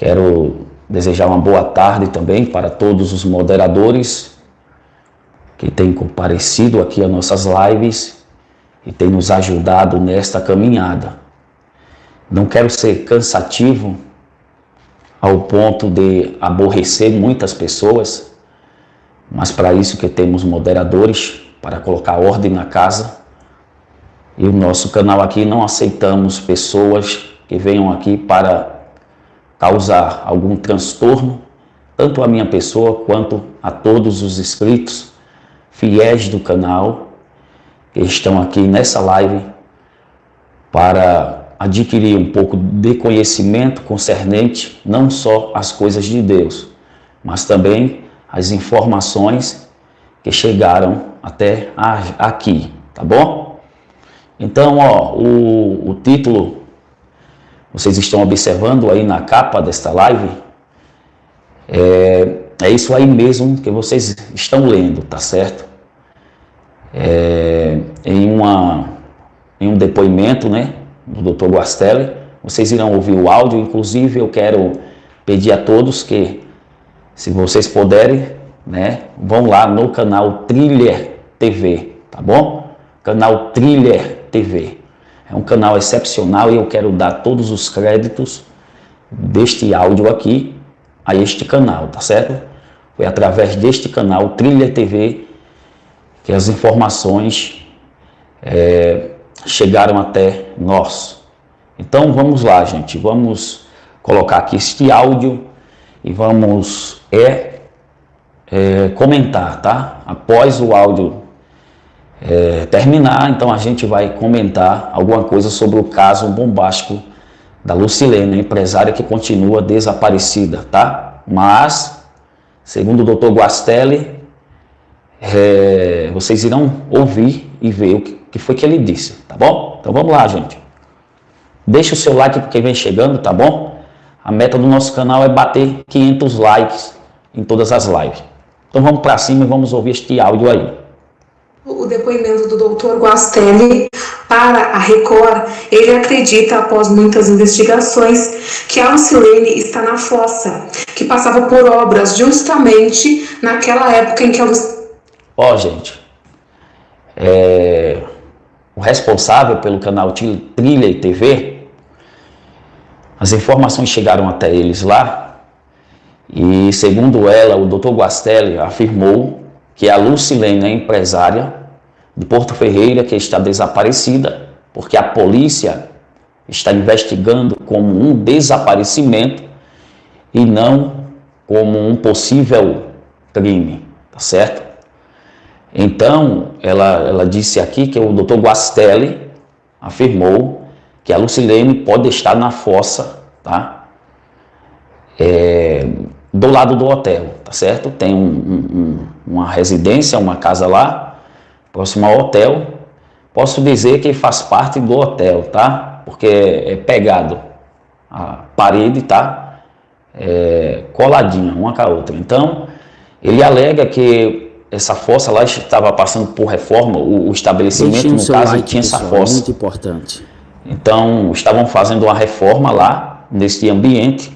Quero desejar uma boa tarde também para todos os moderadores que têm comparecido aqui às nossas lives e têm nos ajudado nesta caminhada. Não quero ser cansativo ao ponto de aborrecer muitas pessoas, mas para isso que temos moderadores, para colocar ordem na casa. E o nosso canal aqui não aceitamos pessoas que venham aqui para causar algum transtorno, tanto à minha pessoa quanto a todos os inscritos fiéis do canal que estão aqui nessa live para adquirir um pouco de conhecimento concernente não só às coisas de Deus, mas também as informações que chegaram até aqui, tá bom? Então, o título vocês estão observando aí na capa desta live, é isso aí mesmo que vocês estão lendo, tá certo? Em um depoimento, né, do Dr. Guastelli, vocês irão ouvir o áudio. Inclusive eu quero pedir a todos que, se vocês puderem, né, vão lá no canal Thriller TV, tá bom? Canal Thriller TV. É um canal excepcional e eu quero dar todos os créditos deste áudio aqui a este canal, tá certo? Foi através deste canal Thriller TV que as informações chegaram até nós. Então vamos lá, gente, vamos colocar aqui este áudio e vamos comentar, tá? Após o áudio terminar, então a gente vai comentar alguma coisa sobre o caso bombástico da Lucilene, a empresária que continua desaparecida, tá? Mas, segundo o Dr. Guastelli, vocês irão ouvir e ver o que foi que ele disse, tá bom? Então vamos lá, gente. Deixa o seu like para quem vem chegando, tá bom? A meta do nosso canal é bater 500 likes em todas as lives. Então vamos para cima e vamos ouvir este áudio aí. O depoimento do Dr. Guastelli para a Record, ele acredita, após muitas investigações, que a Lucilene está na fossa, que passava por obras justamente naquela época em que a Lucilene... Gente, o responsável pelo canal Thriller TV, as informações chegaram até eles lá e, segundo ela, o Dr. Guastelli afirmou que a Lucilene é empresária de Porto Ferreira que está desaparecida, porque a polícia está investigando como um desaparecimento e não como um possível crime, tá certo? Então, ela disse aqui que o Dr. Guastelli afirmou que a Lucilene pode estar na fossa, tá? Do lado do hotel, tá certo? Tem uma residência, uma casa lá, próximo ao hotel. Posso dizer que faz parte do hotel, tá? Porque é pegado a parede, tá? Coladinha uma com a outra. Então, ele alega que essa fossa lá estava passando por reforma, o estabelecimento, no caso, tinha essa fossa. Muito importante. Então, estavam fazendo uma reforma lá, nesse ambiente,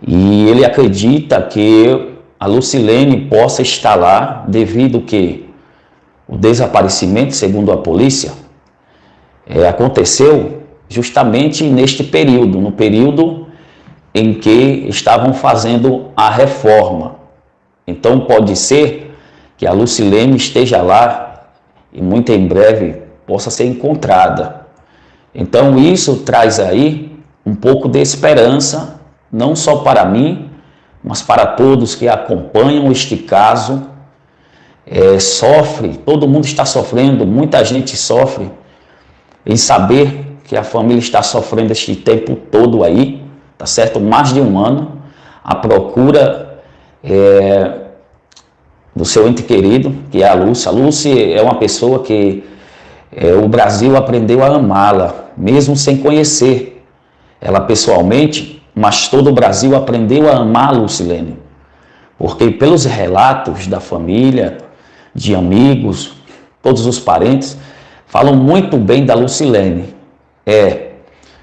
e ele acredita que a Lucilene possa estar lá devido que o desaparecimento, segundo a polícia, aconteceu justamente neste período, no período em que estavam fazendo a reforma. Então pode ser que a Lucilene esteja lá e muito em breve possa ser encontrada. Então isso traz aí um pouco de esperança, não só para mim, mas para todos que acompanham este caso. Todo mundo está sofrendo, muita gente sofre em saber que a família está sofrendo este tempo todo aí, tá certo? Mais de um ano, à procura do seu ente querido, que é a Lúcia. A Lúcia é uma pessoa que o Brasil aprendeu a amá-la, mesmo sem conhecer ela pessoalmente, mas todo o Brasil aprendeu a amar a Lucilene, porque pelos relatos da família, de amigos, todos os parentes, falam muito bem da Lucilene.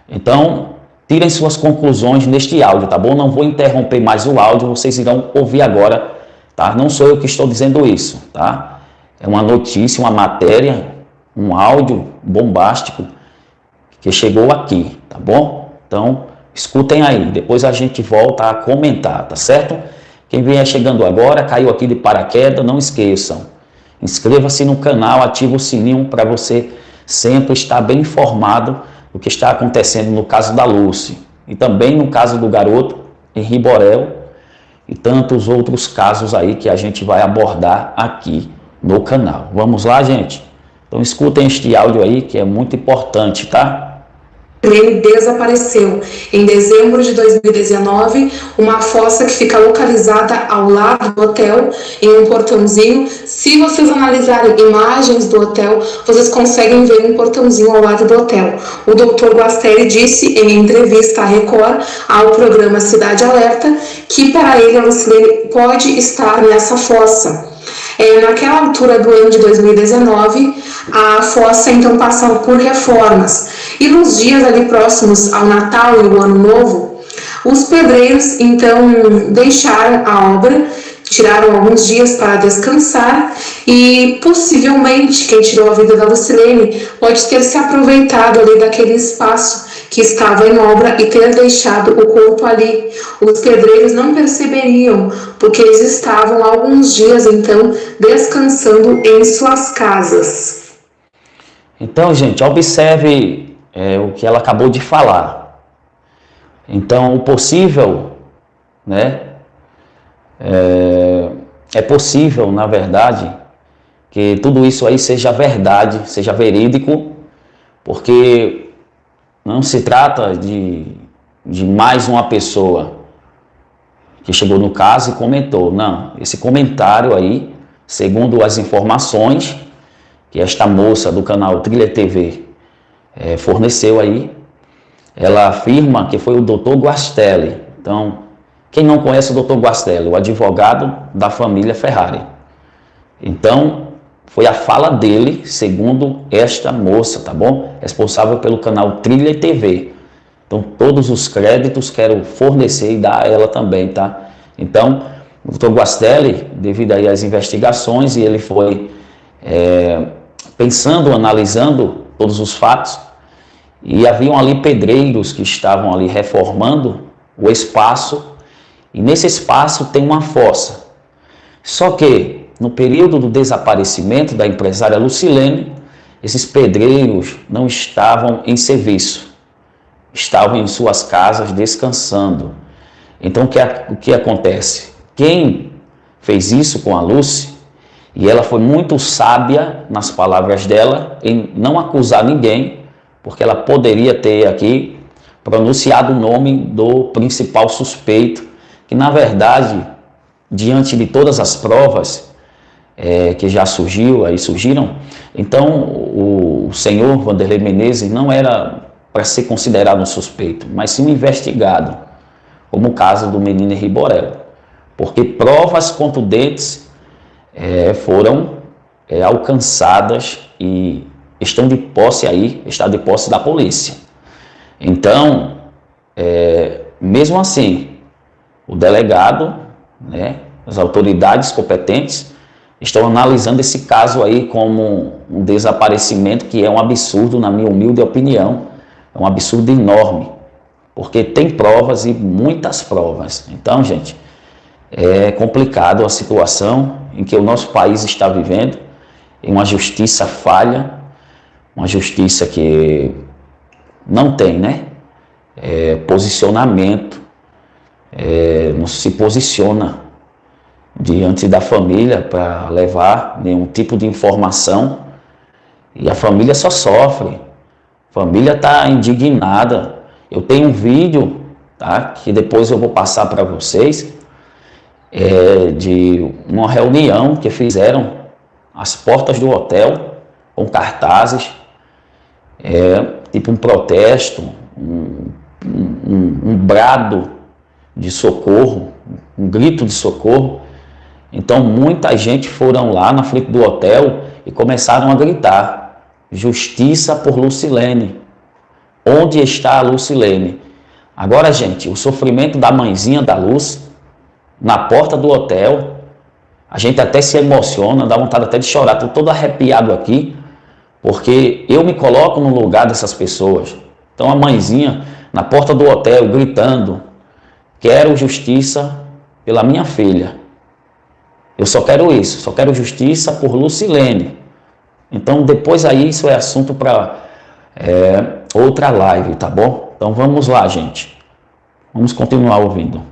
Então, tirem suas conclusões neste áudio, tá bom? Não vou interromper mais o áudio, vocês irão ouvir agora, tá? Não sou eu que estou dizendo isso, tá? É uma notícia, uma matéria, um áudio bombástico que chegou aqui, tá bom? Então, escutem aí, depois a gente volta a comentar, tá certo? Quem vier chegando agora, caiu aqui de paraquedas, não esqueçam. Inscreva-se no canal, ative o sininho para você sempre estar bem informado do que está acontecendo no caso da Lucy. E também no caso do garoto Henri Borel e tantos outros casos aí que a gente vai abordar aqui no canal. Vamos lá, gente? Então escutem este áudio aí que é muito importante, tá? Ele desapareceu. Em dezembro de 2019, uma fossa que fica localizada ao lado do hotel, em um portãozinho. Se vocês analisarem imagens do hotel, vocês conseguem ver um portãozinho ao lado do hotel. O Dr. Guastelli disse em entrevista à Record, ao programa Cidade Alerta, que para ele a Lucilene pode estar nessa fossa. Naquela altura do ano de 2019, a fossa então passava por reformas. E nos dias ali próximos ao Natal e ao Ano Novo, os pedreiros então deixaram a obra, tiraram alguns dias para descansar e possivelmente quem tirou a vida da Lucilene pode ter se aproveitado ali daquele espaço que estava em obra e ter deixado o corpo ali. Os pedreiros não perceberiam, porque eles estavam alguns dias então descansando em suas casas. Então, gente, observe o que ela acabou de falar. Então, o possível, né? É possível, na verdade, que tudo isso aí seja verdade, seja verídico, porque não se trata de mais uma pessoa que chegou no caso e comentou. Não, esse comentário aí, segundo as informações que esta moça do canal Trilha TV forneceu aí, ela afirma que foi o Dr. Guastelli. Então, quem não conhece o Dr. Guastelli? O advogado da família Ferrari. Então, foi a fala dele, segundo esta moça, tá bom? Responsável pelo canal Trilha TV. Então, todos os créditos quero fornecer e dar a ela também, tá? Então, o Dr. Guastelli, devido aí às investigações, e ele foi pensando, analisando todos os fatos, e haviam ali pedreiros que estavam ali reformando o espaço, e nesse espaço tem uma fossa. Só que, no período do desaparecimento da empresária Lucilene, esses pedreiros não estavam em serviço, estavam em suas casas descansando. Então, o que acontece? Quem fez isso com a Lucy, e ela foi muito sábia nas palavras dela, em não acusar ninguém, porque ela poderia ter aqui pronunciado o nome do principal suspeito, que na verdade, diante de todas as provas que já surgiram, então o senhor Vanderlei Menezes não era para ser considerado um suspeito, mas sim um investigado, como o caso do menino Henri Borel, porque provas contundentes foram alcançadas e está de posse da polícia. Então, mesmo assim, o delegado, né, as autoridades competentes estão analisando esse caso aí como um desaparecimento que é um absurdo, na minha humilde opinião, é um absurdo enorme, porque tem provas e muitas provas. Então, gente, é complicado a situação em que o nosso país está vivendo, em uma justiça falha, uma justiça que não tem, né, posicionamento, não se posiciona diante da família para levar nenhum tipo de informação, e a família só sofre, a família está indignada. Eu tenho um vídeo, tá, que depois eu vou passar para vocês, de uma reunião que fizeram às portas do hotel, com cartazes, tipo um protesto, um brado de socorro, um grito de socorro. Então muita gente foram lá na frente do hotel e começaram a gritar: justiça por Lucilene. Onde está a Lucilene? Agora, gente, o sofrimento da mãezinha da Luz, na porta do hotel, a gente até se emociona, dá vontade até de chorar, estou todo arrepiado aqui, porque eu me coloco no lugar dessas pessoas. Então a mãezinha na porta do hotel gritando, quero justiça pela minha filha. Eu só quero isso, só quero justiça por Lucilene. Então depois aí isso é assunto para outra live, tá bom? Então vamos lá, gente. Vamos continuar ouvindo.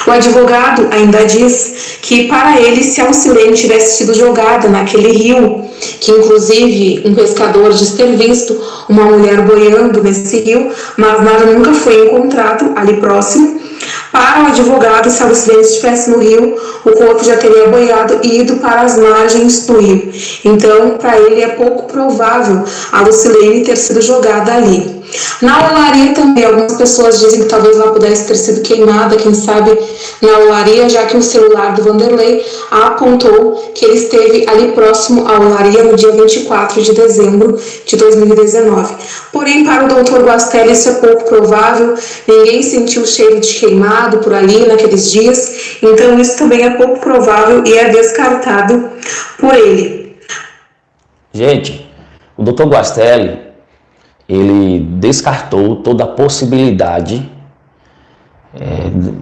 O advogado ainda diz que para ele, se a Lucilene tivesse sido jogada naquele rio, que inclusive um pescador diz ter visto uma mulher boiando nesse rio, mas nada nunca foi encontrado ali próximo, para o advogado, se a Lucilene estivesse no rio, o corpo já teria boiado e ido para as margens do rio. Então, para ele é pouco provável a Lucilene ter sido jogada ali. Na olaria também, algumas pessoas dizem que talvez ela pudesse ter sido queimada, quem sabe na olaria, já que o celular do Vanderlei apontou que ele esteve ali próximo à olaria no dia 24 de dezembro de 2019. Porém, para o doutor Guastelli isso é pouco provável, ninguém sentiu o cheiro de queimado por ali naqueles dias, então isso também é pouco provável e é descartado por ele. Gente, o doutor Guastelli, ele descartou toda a possibilidade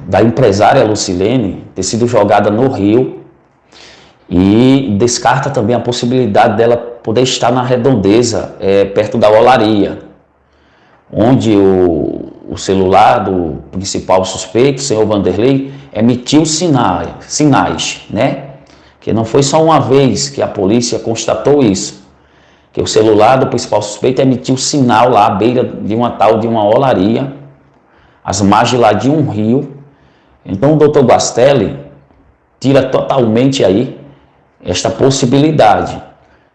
da empresária Lucilene ter sido jogada no rio e descarta também a possibilidade dela poder estar na redondeza, perto da olaria, onde o celular do principal suspeito, o senhor Vanderlei, emitiu sinais, né? Que não foi só uma vez que a polícia constatou isso, que o celular do principal suspeito emitiu sinal lá à beira de uma olaria, às margens lá de um rio. Então o doutor Guastelli tira totalmente aí esta possibilidade.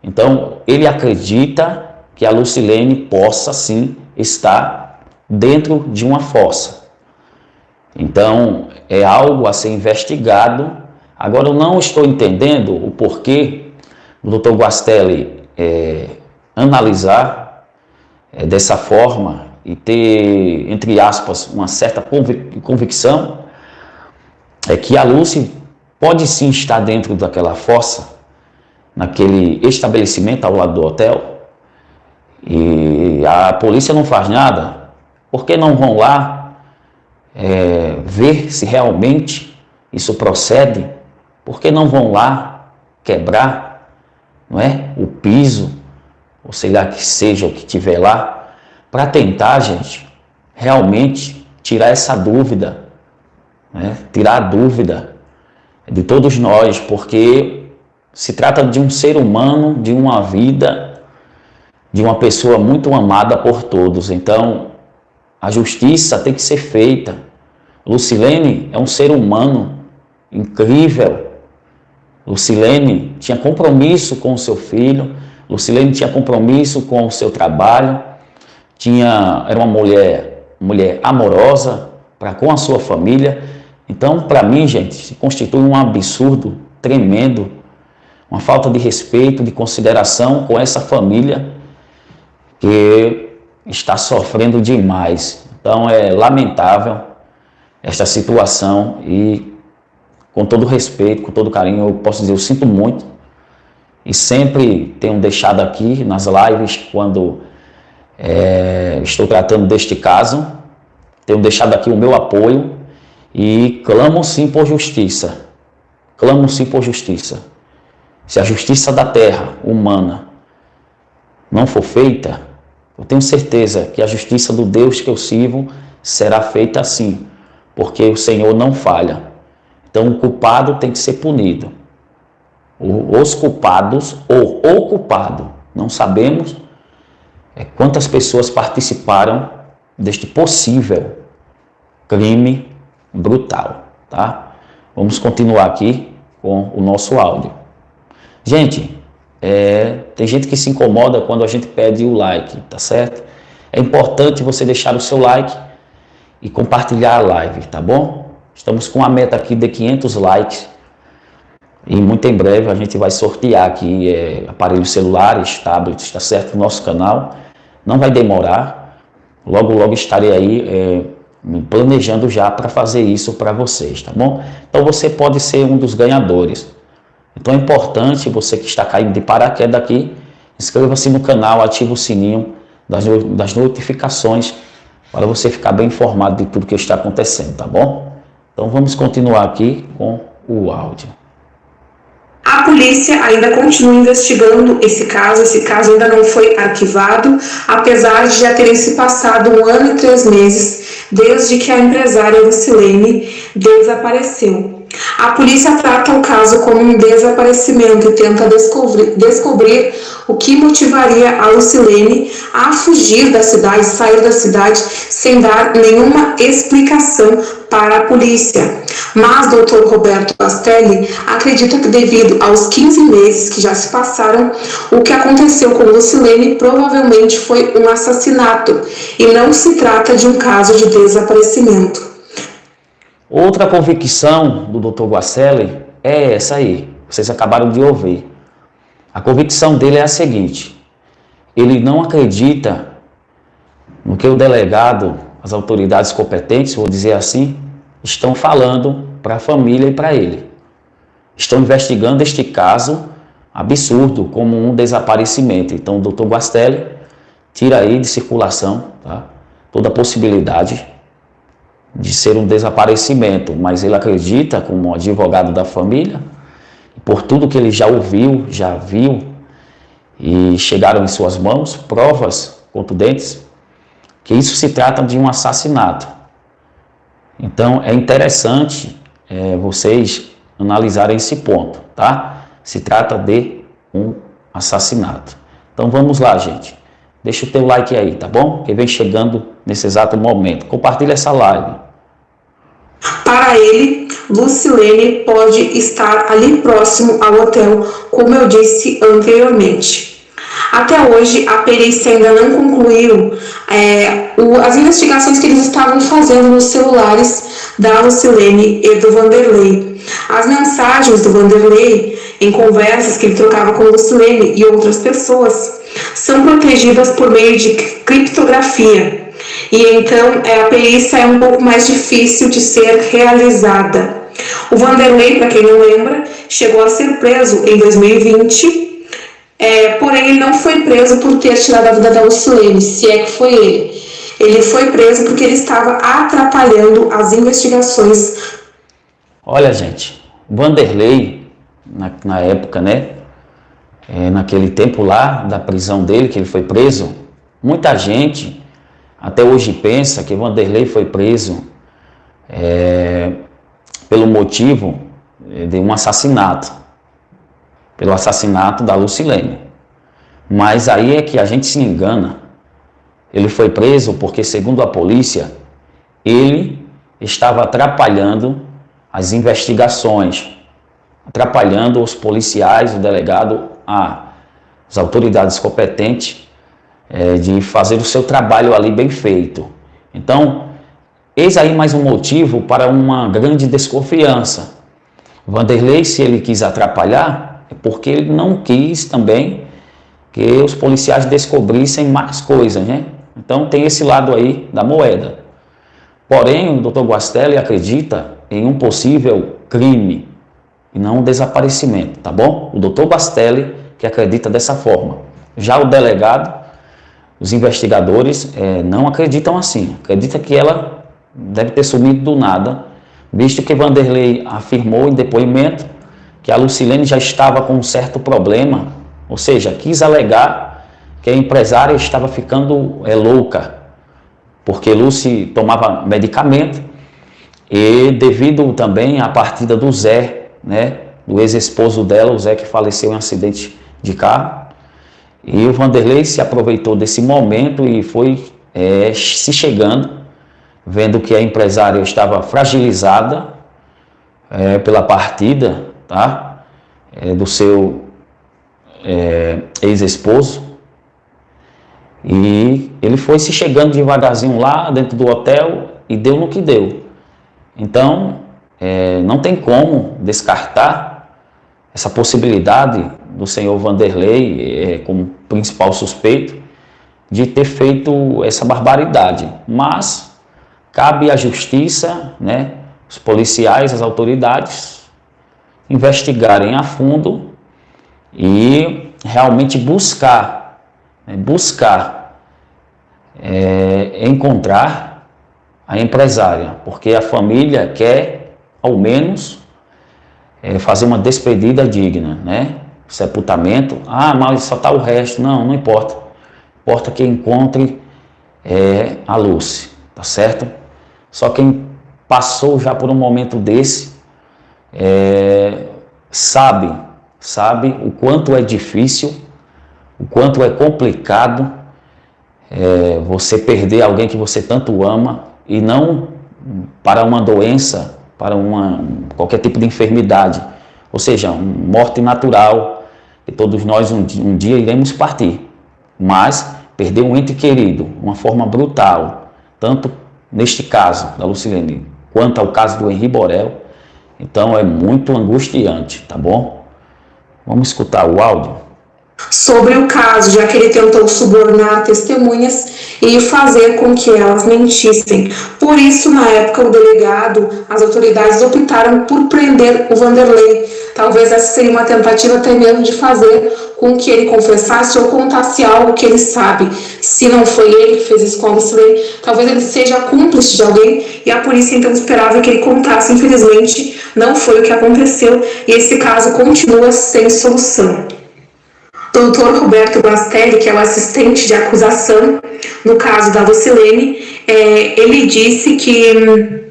Então ele acredita que a Lucilene possa sim estar dentro de uma fossa. Então é algo a ser investigado. Agora eu não estou entendendo o porquê o doutor Guastelli analisar dessa forma e ter, entre aspas, uma certa convicção que a Lucy pode sim estar dentro daquela fossa, naquele estabelecimento ao lado do hotel, e a polícia não faz nada. Por que não vão lá ver se realmente isso procede? Por que não vão lá quebrar, não é, o piso, ou sei lá que seja o que tiver lá, para tentar, gente, realmente tirar essa dúvida, né? Tirar a dúvida de todos nós, porque se trata de um ser humano, de uma vida, de uma pessoa muito amada por todos. Então, a justiça tem que ser feita. Lucilene é um ser humano incrível. Lucilene tinha compromisso com o seu filho, Lucilene tinha compromisso com o seu trabalho, era uma mulher amorosa com a sua família. Então, para mim, gente, se constitui um absurdo tremendo, uma falta de respeito, de consideração com essa família que está sofrendo demais. Então, é lamentável esta situação e, com todo respeito, com todo carinho, eu posso dizer, eu sinto muito e sempre tenho deixado aqui nas lives, quando estou tratando deste caso, tenho deixado aqui o meu apoio e clamo sim por justiça. Clamo sim por justiça. Se a justiça da terra humana não for feita, eu tenho certeza que a justiça do Deus que eu sirvo será feita assim, porque o Senhor não falha. Então o culpado tem que ser punido. Os culpados, ou o culpado, não sabemos quantas pessoas participaram deste possível crime brutal, tá? Vamos continuar aqui com o nosso áudio. Gente, tem gente que se incomoda quando a gente pede o like, tá certo? É importante você deixar o seu like e compartilhar a live, tá bom? Estamos com a meta aqui de 500 likes e muito em breve a gente vai sortear aqui aparelhos celulares, tablets, tá certo? No nosso canal. Não vai demorar. logo, logo estarei aí me planejando já para fazer isso para vocês, tá bom? Então você pode ser um dos ganhadores. Então é importante, você que está caindo de paraquedas aqui, inscreva-se no canal, ative o sininho das notificações para você ficar bem informado de tudo que está acontecendo, tá bom? Então vamos continuar aqui com o áudio. A polícia ainda continua investigando esse caso ainda não foi arquivado, apesar de já terem se passado 1 ano e 3 meses desde que a empresária Lucilene desapareceu. A polícia trata o caso como um desaparecimento e tenta descobrir o que motivaria a Lucilene a fugir da cidade, sair da cidade, sem dar nenhuma explicação para a polícia. Mas Dr. Roberto Castelli acredita que devido aos 15 meses que já se passaram, o que aconteceu com Lucilene provavelmente foi um assassinato e não se trata de um caso de desaparecimento. Outra convicção do Dr. Guacelli é essa aí, vocês acabaram de ouvir. A convicção dele é a seguinte: ele não acredita no que o delegado, as autoridades competentes, vou dizer assim, estão falando para a família e para ele. Estão investigando este caso absurdo como um desaparecimento. Então o Dr. Guacelli tira aí de circulação, tá, toda a possibilidade de ser um desaparecimento, mas ele acredita, como advogado da família, por tudo que ele já ouviu, já viu e chegaram em suas mãos, provas contundentes, que isso se trata de um assassinato. Então é interessante vocês analisarem esse ponto, tá? Se trata de um assassinato. Então vamos lá, gente. Deixa o teu like aí, tá bom? Que vem chegando nesse exato momento. Compartilha essa live. Para ele, Lucilene pode estar ali próximo ao hotel, como eu disse anteriormente. Até hoje, a perícia ainda não concluiu as investigações que eles estavam fazendo nos celulares da Lucilene e do Vanderlei. As mensagens do Vanderlei, em conversas que ele trocava com Lucilene e outras pessoas, são protegidas por meio de criptografia. E então a perícia é um pouco mais difícil de ser realizada. O Vanderlei, para quem não lembra, chegou a ser preso em 2020, porém ele não foi preso por ter tirado a vida da Lucilene, se é que foi ele. Ele foi preso porque ele estava atrapalhando as investigações. Olha, gente, o Vanderlei, na época, né, naquele tempo lá da prisão dele, que ele foi preso, muita gente até hoje pensa que Vanderlei foi preso pelo motivo de um assassinato, pelo assassinato da Lucilene. Mas aí é que a gente se engana. Ele foi preso porque, segundo a polícia, ele estava atrapalhando as investigações, atrapalhando os policiais, o delegado, as autoridades competentes, de fazer o seu trabalho ali bem feito. Então, eis aí mais um motivo para uma grande desconfiança. Vanderlei, se ele quis atrapalhar, é porque ele não quis também que os policiais descobrissem mais coisas, né? Então tem esse lado aí da moeda. Porém, o Dr. Guacelli acredita em um possível crime e não um desaparecimento, tá bom? O Dr. Guacelli que acredita dessa forma. Já o delegado, os investigadores não acreditam assim. Acredita que ela deve ter sumido do nada, visto que Vanderlei afirmou em depoimento que a Lucilene já estava com um certo problema, ou seja, quis alegar que a empresária estava ficando louca, porque Lucy tomava medicamento e devido também à partida do Zé, né, do ex-esposo dela, o Zé que faleceu em um acidente de carro, e o Vanderlei se aproveitou desse momento e foi se chegando, vendo que a empresária estava fragilizada pela partida, tá, do seu ex-esposo, e ele foi se chegando devagarzinho lá dentro do hotel e deu no que deu. Então, não tem como descartar essa possibilidade do senhor Vanderlei como principal suspeito de ter feito essa barbaridade. Mas cabe à justiça, né, os policiais, as autoridades, investigarem a fundo e realmente buscar encontrar a empresária, porque a família quer, ao menos, fazer uma despedida digna, né? Sepultamento, mas só está o resto. Não importa. Importa que encontre a Lucy, tá certo? Só quem passou já por um momento desse sabe o quanto é difícil, o quanto é complicado você perder alguém que você tanto ama, e não para uma doença, para qualquer tipo de enfermidade, ou seja, uma morte natural, que todos nós um dia iremos partir, mas perder um ente querido de uma forma brutal, tanto neste caso da Lucilene, quanto ao caso do Henri Borel, então é muito angustiante, tá bom? Vamos escutar o áudio? Sobre o caso, já que ele tentou subornar testemunhas e fazer com que elas mentissem. Por isso, na época, o delegado, as autoridades optaram por prender o Vanderlei. Talvez essa seria uma tentativa até mesmo de fazer com que ele confessasse ou contasse algo que ele sabe. Se não foi ele que fez isso com a Lucilene, talvez ele seja cúmplice de alguém, e a polícia então esperava que ele contasse. Infelizmente, não foi o que aconteceu, e esse caso continua sem solução. O Dr. Roberto Guastelli, que é o assistente de acusação no caso da Lucilene, ele disse que,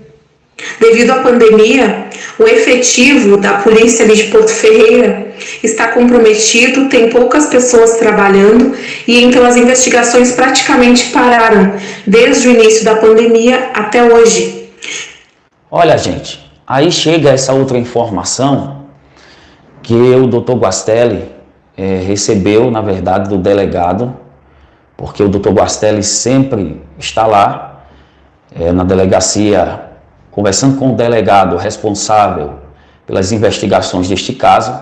devido à pandemia, o efetivo da polícia de Porto Ferreira está comprometido, tem poucas pessoas trabalhando, e então as investigações praticamente pararam desde o início da pandemia até hoje. Olha, gente, aí chega essa outra informação que o Dr. Guastelli recebeu, na verdade, do delegado, porque o Dr. Guastelli sempre está lá na delegacia, conversando com o delegado responsável pelas investigações deste caso.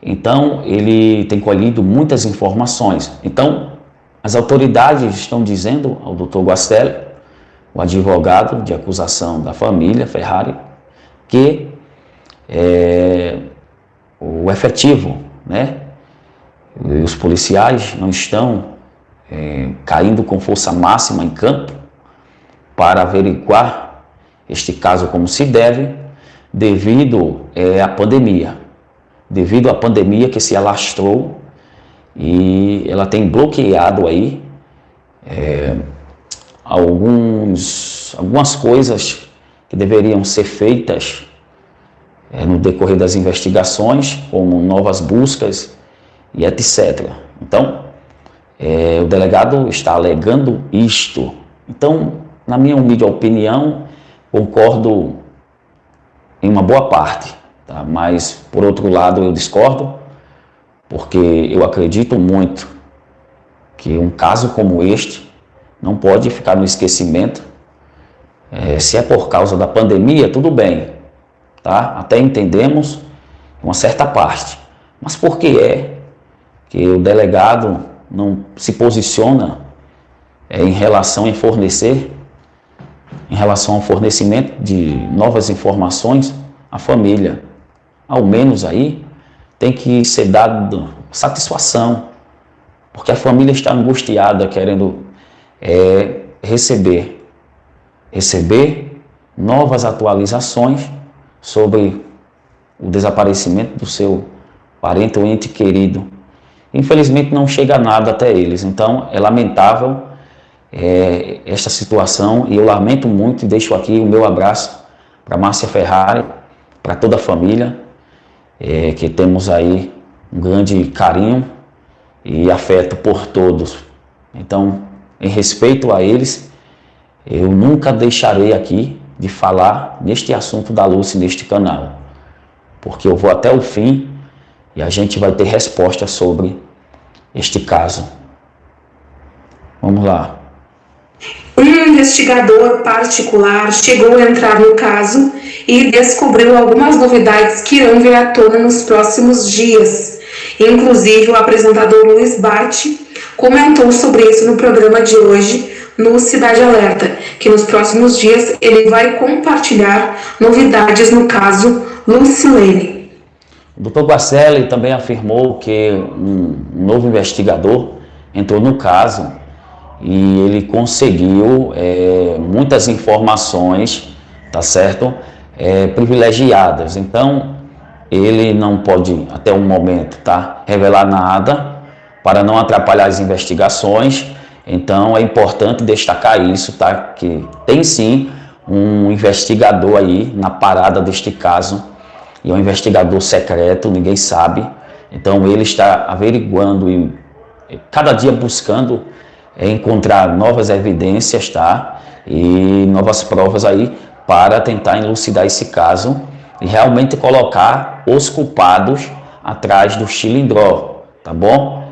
Então, ele tem colhido muitas informações. Então, as autoridades estão dizendo ao Dr. Guastelli, o advogado de acusação da família Ferrari, que o efetivo, né, e os policiais não estão caindo com força máxima em campo para averiguar este caso como se deve, devido à pandemia. Devido à pandemia que se alastrou, e ela tem bloqueado aí algumas coisas que deveriam ser feitas no decorrer das investigações, como novas buscas e etc. Então, o delegado está alegando isto. Então, na minha humilde opinião, concordo em uma boa parte, tá? Mas, por outro lado, eu discordo, porque eu acredito muito que um caso como este não pode ficar no esquecimento. Se é por causa da pandemia, tudo bem, tá? Até entendemos uma certa parte. Mas por que que o delegado não se posiciona em relação ao fornecimento de novas informações à família? Ao menos aí tem que ser dado satisfação, porque a família está angustiada, querendo receber novas atualizações sobre o desaparecimento do seu parente ou ente querido. Infelizmente não chega nada até eles. Então é lamentável esta situação, e eu lamento muito, e deixo aqui o meu abraço para Márcia Ferrari, para toda a família, que temos aí um grande carinho e afeto por todos. Então, em respeito a eles, eu nunca deixarei aqui de falar neste assunto da Lucy neste canal, porque eu vou até o fim e a gente vai ter resposta sobre este caso. Vamos lá. Um investigador particular chegou a entrar no caso e descobriu algumas novidades que irão vir à tona nos próximos dias. Inclusive, o apresentador Luiz Bate comentou sobre isso no programa de hoje, no Cidade Alerta, que nos próximos dias ele vai compartilhar novidades no caso Lucilene. O Dr. Guacelli também afirmou que um novo investigador entrou no caso e ele conseguiu muitas informações, tá certo? Privilegiadas. Então, ele não pode, até o momento, revelar nada para não atrapalhar as investigações. Então, é importante destacar isso, que tem sim um investigador aí na parada deste caso, e é um investigador secreto, ninguém sabe. Então, ele está averiguando e cada dia buscando encontrar novas evidências, e novas provas aí para tentar elucidar esse caso e realmente colocar os culpados atrás do cilindró, tá bom?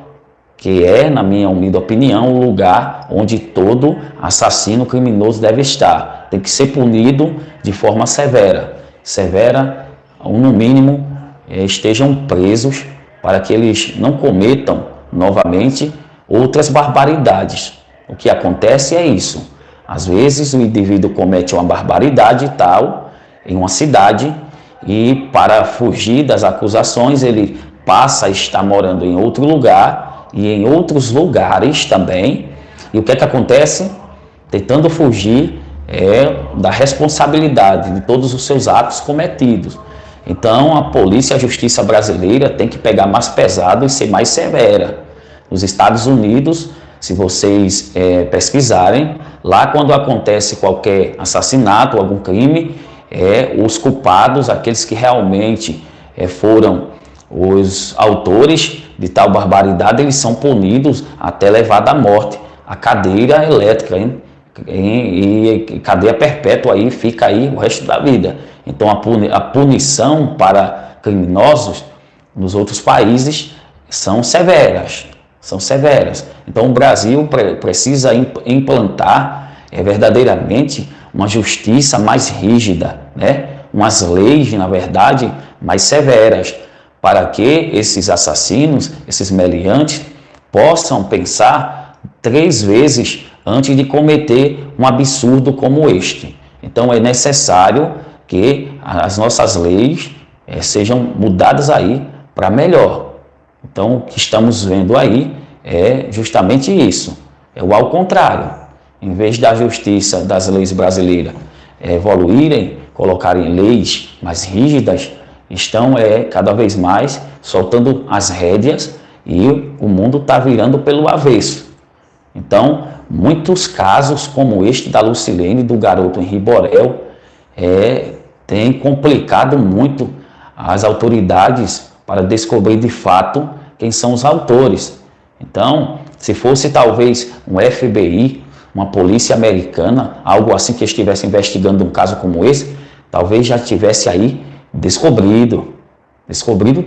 Que é, na minha humilde opinião, o lugar onde todo assassino criminoso deve estar. Tem que ser punido de forma severa. Severa, ou no mínimo, estejam presos para que eles não cometam novamente outras barbaridades. O que acontece é isso. Às vezes o indivíduo comete uma barbaridade tal em uma cidade e para fugir das acusações ele passa a estar morando em outro lugar e em outros lugares também. E o que é que acontece? Tentando fugir da responsabilidade de todos os seus atos cometidos. Então a polícia e a justiça brasileira tem que pegar mais pesado e ser mais severa. Nos Estados Unidos, se vocês pesquisarem, lá quando acontece qualquer assassinato, algum crime, os culpados, aqueles que realmente foram os autores de tal barbaridade, eles são punidos até levado à morte. A cadeira elétrica, e cadeia perpétua aí, fica aí o resto da vida. Então a punição para criminosos nos outros países são severas. Então o Brasil precisa implantar verdadeiramente uma justiça mais rígida, umas leis, na verdade, mais severas, para que esses assassinos, esses meliantes, possam pensar 3 vezes antes de cometer um absurdo como este. Então é necessário que as nossas leis sejam mudadas aí para melhor. Então, o que estamos vendo aí é justamente isso. É o ao contrário. Em vez da justiça, das leis brasileiras evoluírem, colocarem leis mais rígidas, estão cada vez mais soltando as rédeas e o mundo está virando pelo avesso. Então, muitos casos como este da Lucilene, do garoto Henri Borel, tem complicado muito as autoridades para descobrir de fato quem são os autores. Então, se fosse talvez um FBI, uma polícia americana, algo assim que estivesse investigando um caso como esse, talvez já tivesse aí descobrido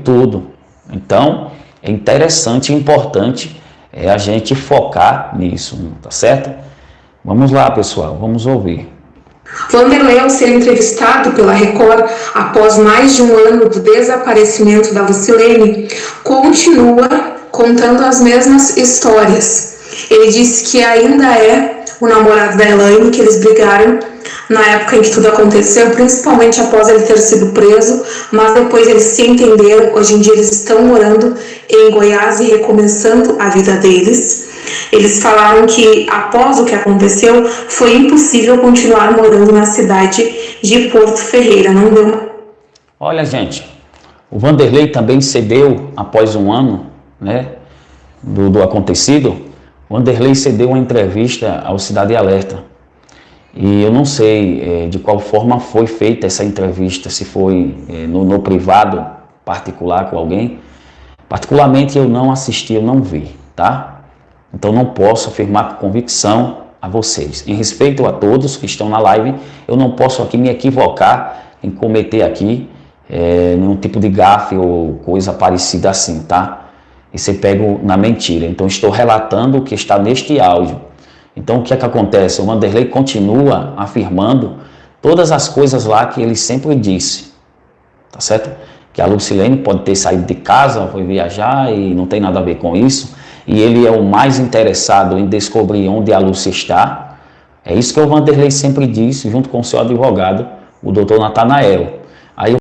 tudo. Então, é interessante e importante a gente focar nisso, tá certo? Vamos lá, pessoal, vamos ouvir. Vanderlei, ao ser entrevistado pela Record após mais de um ano do desaparecimento da Lucilene, continua contando as mesmas histórias. Ele disse que ainda é o namorado da Elaine, que eles brigaram na época em que tudo aconteceu, principalmente após ele ter sido preso, mas depois eles se entenderam. Hoje em dia eles estão morando em Goiás e recomeçando a vida deles. Eles falaram que após o que aconteceu foi impossível continuar morando na cidade de Porto Ferreira. Não deu. Olha, gente, o Vanderlei também cedeu após um ano, do acontecido. O Vanderlei cedeu uma entrevista ao Cidade Alerta. E eu não sei de qual forma foi feita essa entrevista, se foi no privado, particular com alguém. Particularmente eu não assisti, eu não vi, tá? Então não posso afirmar com convicção a vocês. Em respeito a todos que estão na live, eu não posso aqui me equivocar em cometer aqui nenhum tipo de gafe ou coisa parecida assim, tá? E ser pego na mentira. Então estou relatando o que está neste áudio. Então o que é que acontece? O Vanderlei continua afirmando todas as coisas lá que ele sempre disse, tá certo? que a Lucilene pode ter saído de casa, foi viajar e não tem nada a ver com isso, e ele é o mais interessado em descobrir onde a Lúcia está. É isso que o Vanderlei sempre disse, junto com o seu advogado, o doutor Natanael. Aí